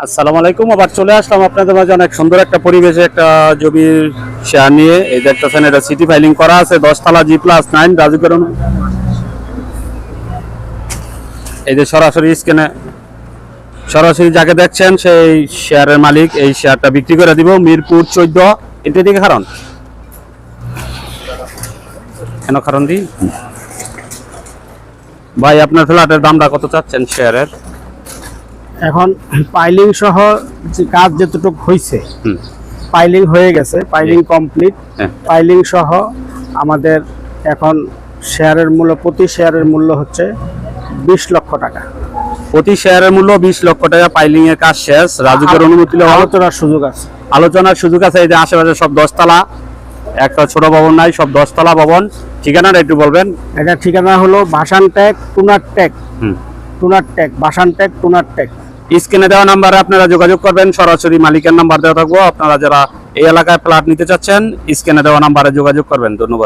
আসসালামু আলাইকুম। আবার চলে আসলাম আপনাদের মাঝে অনেক সুন্দর একটা পরিবেশে একটা জমির শেয়ার নিয়ে। এই দেখতেছেন এটা সিটি ফাইলিং করা আছে 10 তলা G+9 রাজুকরণ। এই যে সরাসরি স্ক্যানে সরাসরি যাকে দেখছেন সেই শেয়ারের মালিক। এই শেয়ারটা বিক্রি করে দিব মিরপুর 14 এটা দিকে কারণ কারণ দি ভাই আপনার ফ্ল্যাটের দামটা কত চাচ্ছেন শেয়ারের? এখন পাইলিং সহ যে কাজ যতটুকু হয়েছে, পাইলিং হয়ে গেছে, পাইলিং কমপ্লিট, পাইলিং সহ আমাদের এখন শেয়ারের মূল্য, প্রতি শেয়ারের মূল্য হচ্ছে 20 লক্ষ টাকা। প্রতি শেয়ারের মূল্য 20 লক্ষ টাকা। পাইলিং এর কাজ শেষ, রাজুকের অনুমতি আলোচনার সুযোগ আছে। আলোচনার সুযোগ আছে। এই যে আশেপাশে সব 10 তলা, একটা ছোট ভবন নাই, সব 10 তলা ভবন। ঠিকানাটা একটু বলবেন? এটা ঠিকানা হলো ভাসান tag, toner tag, toner tag, ভাসান ট্যাগ, টুনার ট্যাগ। স্ক্রিনে দেওয়া নাম্বারে আপনারা যোগাযোগ করবেন। সরাসরি মালিকের নাম্বার দেওয়া থাকবো। আপনারা যারা এই এলাকায় ফ্ল্যাট নিতে চাচ্ছেন স্ক্রিনে দেওয়া নাম্বারে যোগাযোগ করবেন। ধন্যবাদ।